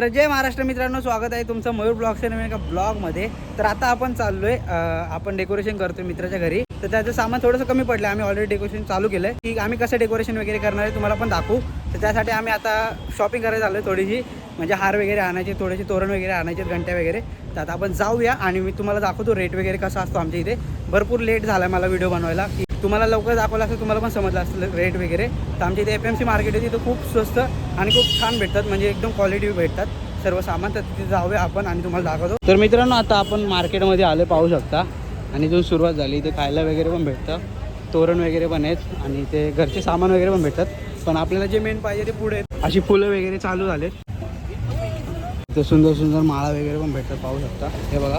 तर जय महाराष्ट्र मित्रांनो, स्वागत आहे तुमचं मयूर ब्लॉगच्या नवीन एका ब्लॉगमध्ये. तर आता आपण चाललोय, आपण डेकोरेशन करतोय मित्राच्या घरी. तर त्याचं सामान थोडंसं कमी पडलं. आम्ही ऑलरेडी डेकोरेशन चालू केलं आहे की आम्ही कसं डेकोरेशन वगैरे करणार आहे तुम्हाला पण दाखवू. तर त्यासाठी आम्ही आता शॉपिंग करायला चाललो आहे थोडीशी, म्हणजे हार वगैरे आणायचे, थोडेसे तोरण वगैरे आणायचे, घंट्या वगैरे. तर आता आपण जाऊया आणि मी तुम्हाला दाखवतो रेट वगैरे कसा असतो आमच्या इथे. भरपूर लेट झाला मला व्हिडिओ बनवायला, की तुम्हाला लवकर दाखवलं असं तुम्हाला पण समजलं असतं रेट वगैरे. तर आमच्या इथे FMC मार्केट आहे, तिथं खूप स्वस्त आणि खूप छान भेटतात, म्हणजे एकदम क्वालिटी भेटतात सर्व सामान. तर तिथे जाऊया आपण आणि तुम्हाला दाखवतो. तर मित्रांनो, आता आपण मार्केटमध्ये आलो, पाहू शकता. आणि इथून सुरुवात झाली. इथे खायला वगैरे पण भेटतं, तोरण वगैरे पण आहेत आणि ते घरचे सामान वगैरे पण भेटतात. पण आपल्याला जे मेन पाहिजे ते पुढे अशी फुलं वगैरे चालू झालेत. इथे सुंदर सुंदर माळा वगैरे पण भेटतात, पाहू शकता. हे बघा,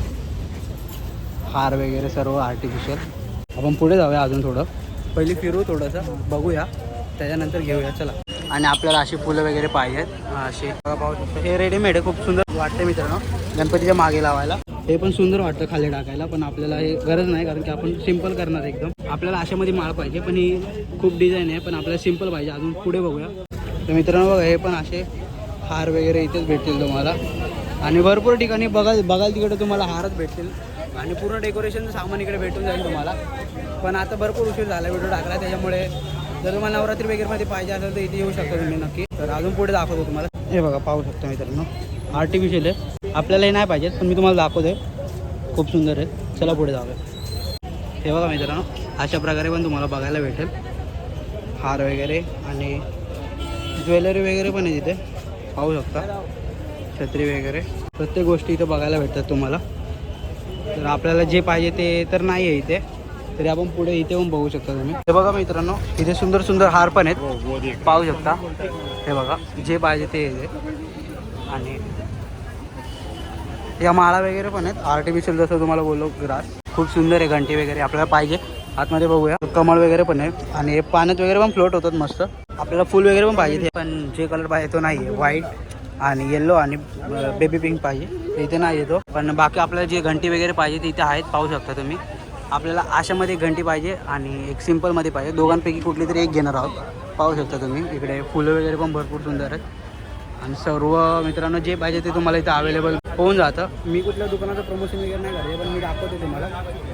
हार वगैरे सर्व आर्टिफिशियल. आपण पुढे जाऊया अजून थोडं, पहिली फिरू थोडंसं बघूया, त्याच्यानंतर घेऊया. चला. आणि आपल्याला अशी फुलं वगैरे पाहिजेत, असे पाहू शकतो. हे रेडीमेड आहे, खूप सुंदर वाटते मित्रांनो गणपतीच्या मागे लावायला. हे पण सुंदर वाटतं खाली टाकायला, पण आपल्याला हे गरज नाही, कारण की आपण सिंपल करणार एकदम. आपल्याला अशामध्ये माळ पाहिजे, पण ही खूप डिझाईन आहे, पण आपल्याला सिंपल पाहिजे. अजून पुढे बघूया. तर मित्रांनो बघा, हे पण असे हार वगैरे इथेच भेटतील तुम्हाला. आणि भरपूर ठिकाणी बघाल तिकडे तुम्हाला हारच भेटतील आणि पूर्ण डेकोरेशनचं सामान इकडे भेटून जाईल तुम्हाला. पण आता भरपूर उशीर झाला व्हिडिओ टाकला, त्याच्यामुळे जर तुम्हाला नवरात्री वगैरेमध्ये पाहिजे असेल तर इथे येऊ शकता तुम्ही नक्की. तर अजून पुढे दाखवतो तुम्हाला. हे बघा, पाहू शकता मित्रांनो, आर्टिफिशियल आहे. आपल्याला हे नाही पाहिजे, पण मी तुम्हाला दाखवते, खूप सुंदर आहे. चला पुढे जाऊया. हे बघा मित्रांनो, अशा प्रकारे पण तुम्हाला बघायला भेटेल हार वगैरे आणि ज्वेलरी वगैरे पण आहे तिथे, पाहू शकता. छत्री वगैरे प्रत्येक गोष्टी इथं बघायला भेटतात तुम्हाला. तर आपल्याला जे पाहिजे ते तर नाही आहे इथे, तरी आपण पुढे इथे पण बघू शकता तुम्ही. हे बघा मित्रांनो, इथे सुंदर सुंदर हार पण आहेत, पाहू शकता. हे बघा, जे पाहिजे ते इथे. आणि या माळा वगैरे पण आहेत आर्टिफिशियल, जसं तुम्हाला बोललो ग्रास. खूप सुंदर आहे. घंटी वगैरे आपल्याला पाहिजे, आतमध्ये बघूया. कमळ वगैरे पण आहे आणि हे पाण्यात वगैरे पण फ्लोट होतात मस्त. आपल्याला फुल वगैरे पण पाहिजे, पण जे कलर पाहिजे तो नाही आहे. व्हाईट आणि येल्लो आणि बेबी पिंक पाहिजे, इथे नाही येतो. पण बाकी आपल्याला जे घंटी वगैरे पाहिजे ते इथे आहेत, पाहू शकता तुम्ही. आपल्याला अशामध्ये घंटी पाहिजे आणि एक सिंपलमध्ये पाहिजे. दोघांपैकी कुठली तरी एक घेणार आहोत, पाहू शकता तुम्ही. इकडे फुलं वगैरे पण भरपूर सुंदर आहेत. आणि सर्व मित्रांनो जे पाहिजे ते तुम्हाला इथं अवेलेबल होऊन जातं. मी कुठल्या दुकानाचं प्रमोशन वगैरे नाही करते, पण मी दाखवते तुम्हाला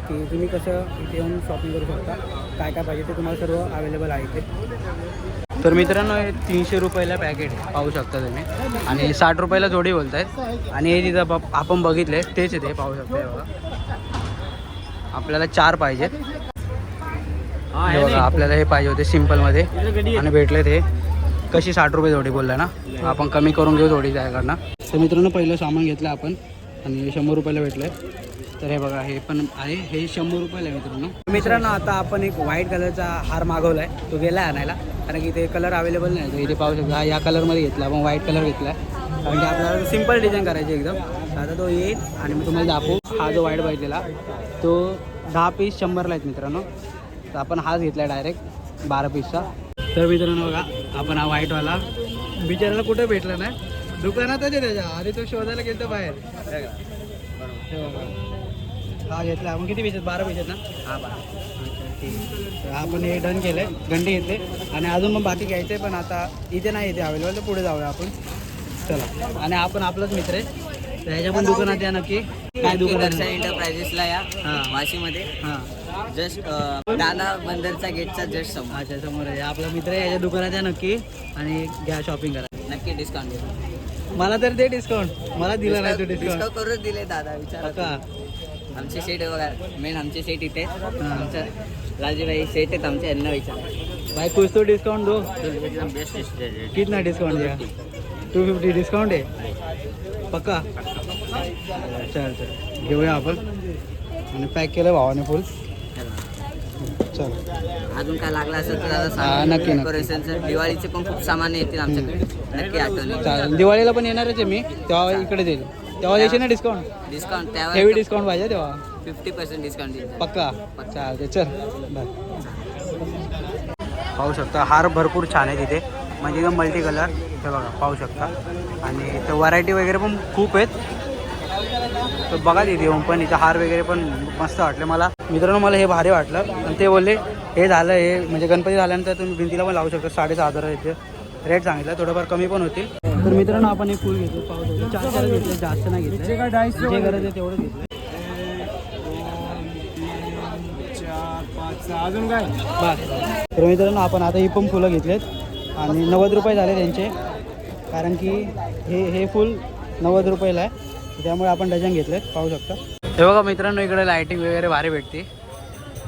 की तुम्ही कसं इथे येऊन शॉपिंग करू शकता. काय काय पाहिजे ते तुम्हाला सर्व अवेलेबल आहे इथे. तर मित्रांनो, हे 300 रुपयाला पॅकेट आहे, पाहू शकता तुम्ही. आणि 60 रुपयाला जोडी बोलत आहेत. आणि हे तिथं आपण बघितले तेच आहे, ते पाहू शकता. हे बघा, आपल्याला 4 पाहिजेत. हे बघा, आपल्याला हे पाहिजे होते सिंपलमध्ये आणि भेटले ते. कशी 60 रुपये जोडी बोलला ना, आपण कमी करून घेऊ थोडी त्याकडनं. तर मित्रांनो, पहिलं सामान घेतलं आपण आणि 100 रुपयाला भेटलं. तर हे बघा, हे पण आहे, हे 100 रुपयाला आहे मित्रांनो. आता आपण एक व्हाईट कलरचा हार मागवला आहे, तो गेला आणायला, कारण की ते कलर अवेलेबल नाही. तर इथे पाहू शकता, या कलरमध्ये घेतला आपण, व्हाईट कलर घेतला आहे, कारण की आपल्याला सिंपल डिझाईन करायची एकदम. आता तो येईल आणि मी तुम्हाला दाखवू. हा जो व्हाईट बघितलेला तो 10 पीस 100ला आहेत मित्रांनो. तर आपण हाच घेतला आहे डायरेक्ट 12 पीसचा. तर मित्रांनो बघा, आपण हा व्हाईटवाला बिचारायला कुठे भेटला नाही, दुकानातच आहे त्याच्या. आधी तो शोधायला गेलो बाहेर. हा घेतला आपण. किती पीस आहेत? 12 पीस आहेत ना? हा, 12. ठीक. तर आपण हे डन केलं आहे, घंटे घेतले आणि अजून मग बाकी घ्यायचं आहे, पण आता इथे नाही येते अवेलेबल. तर पुढे जाऊया आपण. चला. आणि आपण आपलाच मित्र आहे, तर ह्याच्या पण दुकानात या नक्की. काय दुकानात? एंटरप्राइजेसला या वाशीमध्ये. हां, जस्ट दादा बंदरचा गेटचा जस्ट समोर. अच्छा, समोर आहे आपला मित्र आहे. याच्या दुकानात या नक्की आणि घ्या, शॉपिंग करा. नक्की डिस्काउंट देतो. मला तर दे डिस्काउंट. मला दिला नाही तो डिस्काउंट. डिस्काउंट करून दिले दादा, विचारा का? आमचे सेट बघा, मेन आमचे सेट इथे आमचं राजूभाई सेट आहेत आमचे, यांना विचार. भाई कुछ तो डिस्काउंट दो. एकदम बेस्ट. कितना डिस्काउंट दिया? 250 डिस्काउंट आहे पक्का. चल घेऊया आपण. आणि पॅक केलं भावाने फुल. चल, अजून काय लागलं असेल तर दादा हा, सांगा. नक्की. डेकोरेशनचं दिवाळीचे पण खूप सामान येतील आमच्याकडे, नक्की आठवण. चालेल. दिवाळीला पण येणारच आहे मी, तेव्हा इकडे देईल. तेव्हा द्यायचे ना डिस्काउंट? डिस्काउंट हेवी त्यावर डिस्काउंट पाहिजे तेव्हा. 50% डिस्काउंट देईल. पक्का. चालते, चल बाय. पाहू शकता हार भरपूर छान आहे तिथे, म्हणजे एकदम मल्टी कलर. हे बघा, पाहू शकता. आणि इथं व्हरायटी वगैरे पण खूप आहेत. तर बघा तिथे येऊन पण इथं हार वगैरे पण मस्त वाटले मला. मित्रांनो, मला हे भारी वाटलं. आणि ते बोलले हे झालं, हे म्हणजे गणपती झाल्यानंतर तुम्ही भिंतीला पण लावू शकता. 6,500 इथे रेट सांगितलं, थोडंफार कमी पण होतील. तर मित्रांनो आपण एक फुल घेतो पाहू शकतो 4 घेतले जास्त नाही घेतले जे गरज आहे तेवढं घेतलं अजून काय बस. तर मित्रांनो आपण आता ही पण फुलं घेतलेत आणि 90 रुपये झाले त्यांचे कारण की हे फुल 90 रुपयाला आहे त्यामुळे आपण डझन घेतलेत पाहू शकता. हे बघा मित्रांनो इकडे लायटिंग वगैरे भारी भेटते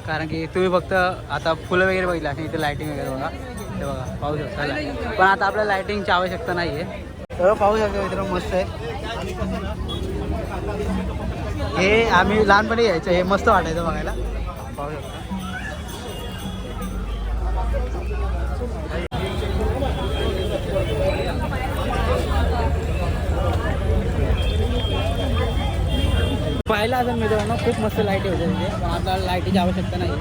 कारण की तुम्ही फक्त आता फुलं वगैरे बघितलं असेल इथे लायटिंग वगैरे बघा हे बघा पाहू शकता पण आता आपल्याला लायटिंगची आवश्यकता नाही आहे तर पाहू शकता मित्रांनो मस्त आहे. हे आम्ही लहानपणी यायचं हे मस्त वाटायचं बघायला पाहू शकता. पाहिलं असेल मित्रांनो खूप मस्त लाईटी होते तिथे पण आपल्याला लाईटीची आवश्यकता नाही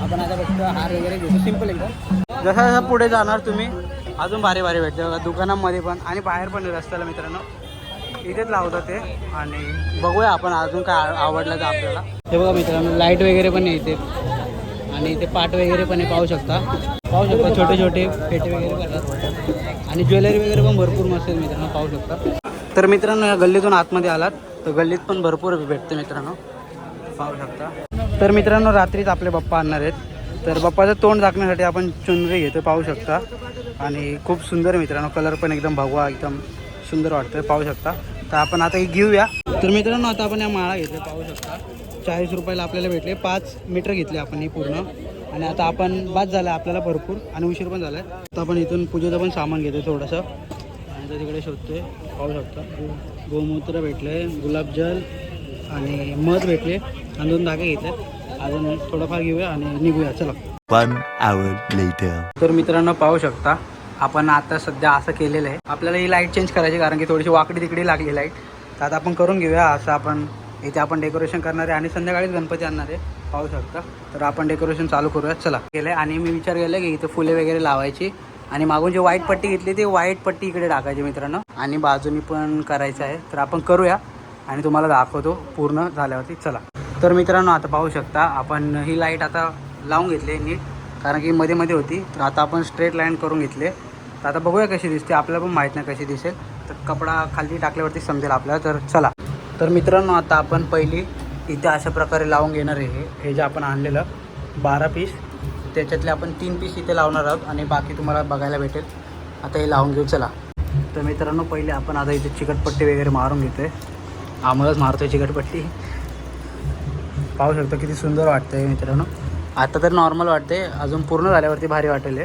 आपण आता फक्त हार वगैरे घेतो सिम्पल एकदम. जसं जसं पुढे जाणार तुम्ही अजून भारी भारी भेटते बघा दुकानांमध्ये पण आणि बाहेर पण रस्त्याला मित्रांनो इथेच लावतात ते आणि बघूया आपण अजून काय आवडलं तर आपल्याला. हे बघा मित्रांनो लाईट वगैरे पण येते आणि इथे पाट वगैरे पण पाहू शकता छोटे छोटे पेटे वगैरे करतात आणि ज्वेलरी वगैरे पण भरपूर मस्त आहे मित्रांनो पाहू शकता. तर मित्रांनो या गल्लीतून आतमध्ये आलात तर गल्लीत पण भरपूर भेटते मित्रांनो पाहू शकता. तर मित्रांनो रात्रीच आपले बाप्पा आणणार आहेत तर बाप्पाचं तोंड झाकण्यासाठी आपण चुनरी घेतो पाहू शकता आणि खूप सुंदर मित्रांनो कलर पण एकदम भगवा एकदम सुंदर वाटतं पाहू शकता. तर आपण आता ही घेऊया. तर मित्रांनो आता आपण या माळा घेतल्या पाहू शकता 40 रुपयाला आपल्याला भेटले 5 मीटर घेतले आपण ही पूर्ण आणि आता आपण बाद झालं आपल्याला भरपूर आणि उशीर पण झाला आहे. तर आपण इथून पूजेचं पण सामान घेतो थोडंसं आणि तर तिकडे शोधतोय पाहू शकता गोमूत्र भेटले गुलाबजल आणि मध भेटले आणि 2 धागे घेतले अजून थोडंफार घेऊया आणि निघूया चला. 1 hour later. तर मित्रांनो पाहू शकता आपण आता सध्या असं केलेलं आहे आपल्याला ही लाईट चेंज करायची कारण की थोडीशी वाकडी तिकडी लागली लाईट तर आता आपण करून घेऊया असं आपण इथे आपण डेकोरेशन करणार आहे आणि संध्याकाळीच गणपती आणणार आहे पाहू शकता. तर आपण डेकोरेशन चालू करूया चला केलं आहे आणि मी विचार केला की इथे फुले वगैरे लावायची आणि मागून जी व्हाईट पट्टी घेतली ती व्हाईट पट्टी इकडे टाकायची मित्रांनो आणि बाजूनी पण करायचं आहे तर आपण करूया आणि तुम्हाला दाखवतो पूर्ण झाल्यावरती चला. तर मित्रांनो आता पाहू शकता आपण ही लाईट आता लावून घेतली नीट कारण की मध्ये मध्ये होती तर आता आपण स्ट्रेट लाईन करून घेतले तर आता बघूया कशी दिसते आपल्याला पण माहीत नाही कशी दिसेल तर कपडा खाली टाकल्यावरती समजेल आपल्याला. तर चला. तर मित्रांनो आता आपण पहिली इथे अशा प्रकारे लावून घेणार आहे हे जे आपण आणलेलं 12 पीस त्याच्यातले आपण 3 पीस इथे लावणार आहोत आणि बाकी तुम्हाला बघायला भेटेल. आता हे लावून घेऊ चला. तर मित्रांनो पहिले आपण आता इथे चिकटपट्टी वगैरे मारून घेतो आहे आम्हालाच मारतो आहे चिकटपट्टी पाहू शकतो किती सुंदर वाटतं आहे मित्रांनो. आता तर नॉर्मल वाटते अजून पूर्ण झाल्यावरती भारी वाटेल हे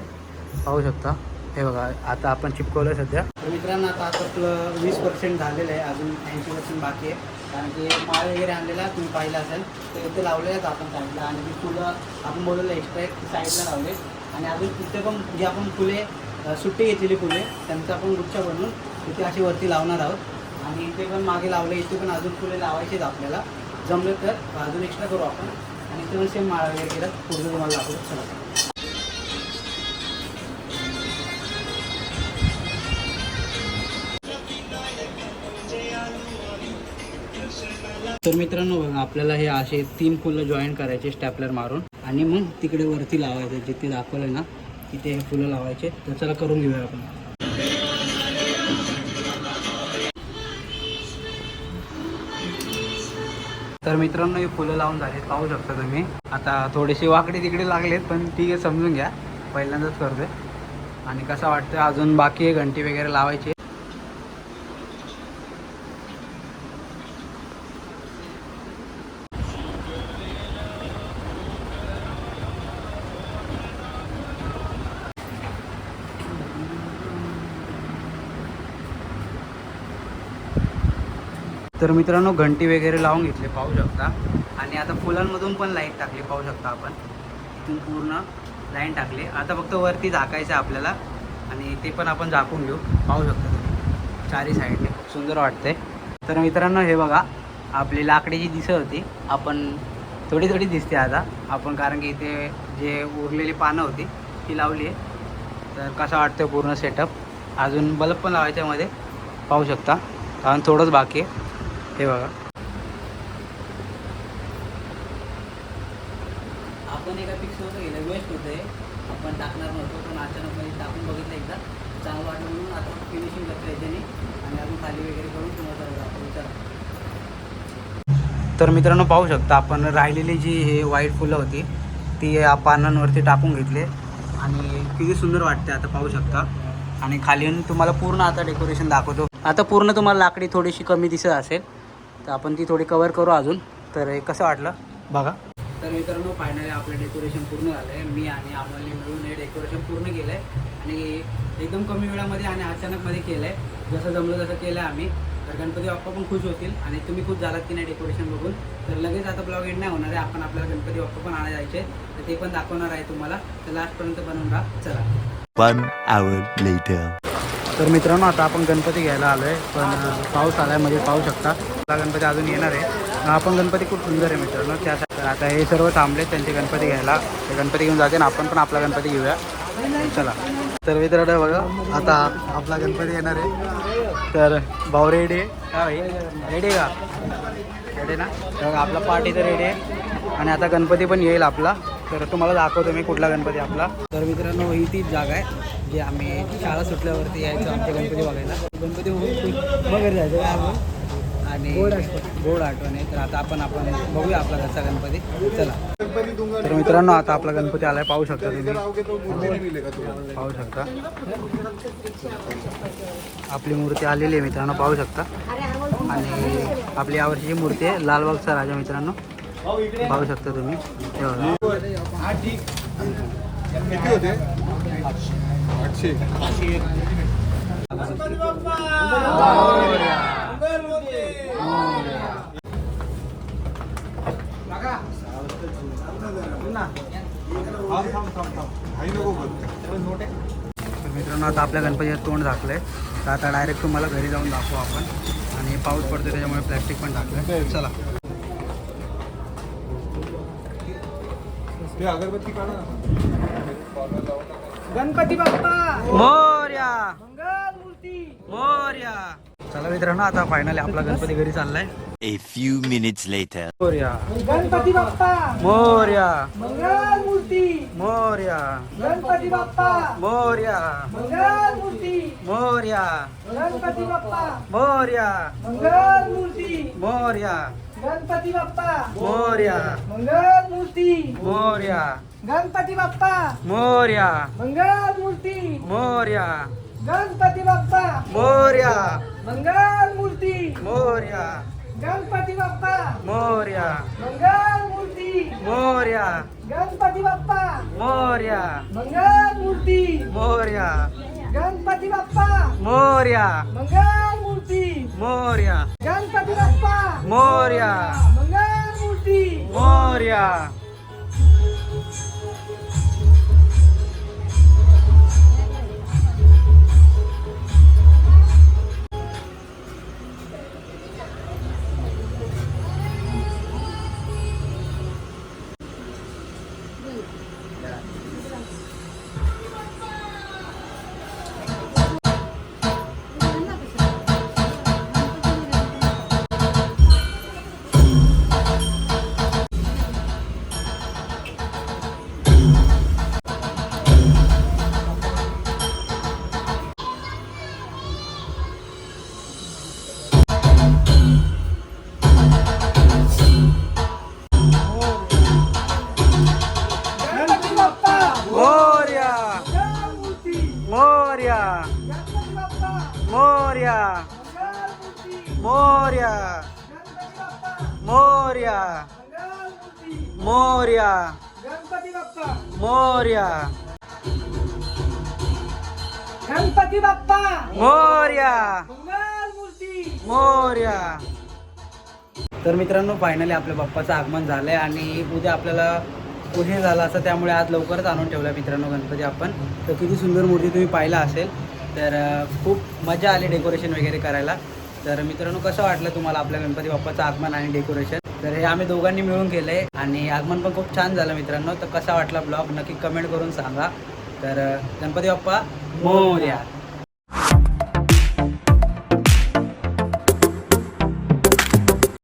पाहू शकता. हे बघा आता आपण चिपकवलं आहे सध्या. तर मित्रांनो आता आपलं 20% झालेलं आहे अजून 80% बाकी आहे कारण की माळ वगैरे आणलेला तुम्ही पाहिलं असेल तर इथे लावलेलंच आपण साईडला आणि ती फुलं आपण बोलवलं एक्स्ट्रा एक साईडला लावले आणि अजून तिथे पण जे आपण फुले सुट्टी घेतलेली फुले त्यांचा आपण गुच्छ बनवून तिथे अशी वरती लावणार आहोत आणि इथे पण मागे लावले इथे पण अजून फुले लावायचेच आपल्याला जमलं तर अजून एक्स्ट्रा करू आपण आणि इथे पण सेम माळा वगैरे केलं पूर्ण तुम्हाला दाखवू चला. तर मित्रांनो बघा आपल्याला हे असे 3 फुलं जॉईन करायचे स्टॅपलर मारून आणि मग तिकडे वरती लावायचे जिथे दाखवलं ना तिथे हे फुलं लावायचे. तर चला करून घेऊया आपण. तर मित्रांनो हे फुलं लावून झालेत पाहू शकता तुम्ही. आता थोडेसे वाकडे तिकडे लागलेत पण ठीक आहे समजून घ्या पहिल्यांदाच करतोय आणि कसं वाटतं अजून बाकी आहे घंटी वगैरे लावायची. तर मित्रांनो घंटी वगैरे लावून घेतले पाहू शकता आणि आता फुलांमधून पण लाईट टाकली पाहू शकता आपण इथून पूर्ण लाईन टाकली. आता फक्त वरती झाकायचं आहे आपल्याला आणि ते पण आपण झाकून घेऊ पाहू शकता तुम्ही 4ही साईडने खूप सुंदर वाटते. तर मित्रांनो हे बघा आपली लाकडी जी दिसत होती आपण थोडी थोडी दिसते आता आपण कारण की इथे जे उरलेली पानं होती ती लावली आहे. तर कसं वाटतं पूर्ण सेटअप अजून बल्ब पण लावायच्या मध्ये पाहू शकता कारण थोडंच बाकी आहे. हे बघा आपण एका फिक्स होतं गेलं वेस्ट होतं आहे आपण टाकणार नव्हतो पण अचानक टाकून बघितलं एकदा चांगलं वाटलं म्हणून आता फिनिशिंग करतो याच्याने आणि अजून खाली वगैरे करून तुम्हाला दाखवतो. चला. तर मित्रांनो पाहू शकता आपण राहिलेली जी हे व्हाईट फुलं होती ती या पानांवरती टाकून घेतले आणि किती सुंदर वाटते आता पाहू शकता. आणि खाली येऊन तुम्हाला पूर्ण आता डेकोरेशन दाखवतो. आता पूर्ण तुम्हाला लाकडी थोडीशी कमी दिसत असेल तर आपण ती थोडी कवर करू अजून. तर हे कसं वाटलं बघा. तर मित्रांनो फायनली आपलं डेकोरेशन पूर्ण झालं आहे. मी आणि आम्हाला मिळून हे डेकोरेशन पूर्ण केलं आहे आणि एकदम कमी वेळामध्ये आणि अचानकमध्ये केलं आहे. जसं जमलं तसं केलं आहे आम्ही. तर गणपती बाप्पा पण खुश होतील आणि तुम्ही खुश झालात की नाही डेकोरेशन बघून. तर लगेच आता ब्लॉग एंड नाही होणार आहे. आपण आपल्याला गणपती बाप्पा पण आणायला जायचे तर ते पण दाखवणार आहे तुम्हाला. तर लास्टपर्यंत बनवून राहा. चला. 1 hour later. तर मित्रांनो आता आपण गणपती घ्यायला आलो आहे पण पाऊस आला आहे मध्ये पाहू शकता. आपला गणपती अजून येणार आहे. आपण गणपती खूप सुंदर आहे मित्रांनो त्यासाठी. तर आता हे सर्व थांबले त्यांचे गणपती घ्यायला. ते गणपती घेऊन जाते ना आपण पण आपला गणपती घेऊया. चला. तर मित्रांनो बघा आता आपला गणपती येणार आहे. तर भाऊ रेडी आहे का भाई? रेडी आहे का? रेडी ना? तर आपला पार्टी तर रेडी आहे आणि आता गणपती पण येईल आपला. तर तुम्हाला दाखवतो मी कुठला गणपती आपला. तर मित्रांनो ही तीच जागा आहे जी आम्ही शाळा सुटल्यावरती यायचो आमचे गणपती बघायला. गणपती वगैरे जायचं काय आपण आणि गोड आठवण आहे. तर आता आपण बघूया आपला घरचा गणपती. चला. तर मित्रांनो आता आपला गणपती आलाय पाहू शकता तुम्ही. पाहू शकता आपली मूर्ती आलेली आहे मित्रांनो पाहू शकता. आणि आपली यावर्षीची मूर्ती आहे लालबागचा राजा मित्रांनो पाहू शकता तुम्ही. मित्रांनो आता आपल्या गणपतीचं तोंड झाकलंय. तर आता डायरेक्ट तुम्हाला घरी जाऊन दाखवू आपण. आणि पाऊस पडतो त्याच्यामुळे प्लॅस्टिक पण टाकलं. चला. अगरबत्ती काढा. गणपती बाप्पा मोरया. मंगलमूर्ती मोरया. चला मित्रांनो आता फायनली आपला गणपती घरी चाललाय. A few minutes later. Morya. Ganpati Bappa Morya. Mangalmurti Morya. Ganpati Bappa Morya. Mangalmurti Morya. Ganpati Bappa Morya. Mangalmurti Morya. Ganpati Bappa Morya. Mangalmurti Morya. Ganpati Bappa Morya. Mangalmurti Morya. Ganpati Bappa Morya. Mangalmurti Morya. Ganpati Bappa Morya. Mangalmurti Morya. Ganpati Bappa Morya. Mangalmurti Morya. Ganpati Bappa Morya. Mangalmurti Morya. Ganpati Bappa Morya. Mangalmurti Morya. Ganpati Bappa Morya. Mangalmurti Morya. Ganpati Bappa Morya. Mangalmurti Morya. Ganpati Bappa Morya. Mangalmurti Morya. Ganpati Bappa Morya. Ganpati Bappa Morya. Mangalmurti Morya. तर मित्रांनो फायनली आपल्या बाप्पाचं आगमन झालंय आणि उद्या आपल्याला उशीर झाला असं त्यामुळे आज लवकरच आणून ठेवला मित्रांनो गणपती आपण. तर किती सुंदर मूर्ती तुम्ही पाहिला असेल. तर खूप मजा आली डेकोरेशन वगैरे करायला. तर मित्रांनो कसं वाटलं तुम्हाला आपल्या गणपती बाप्पाचं आगमन आणि डेकोरेशन. तर हे आम्ही दोघांनी मिळून केलं आहे आणि आगमन पण खूप छान झालं मित्रांनो. तर कसा वाटला ब्लॉग नक्की कमेंट करून सांगा. तर गणपती बाप्पा मोरया.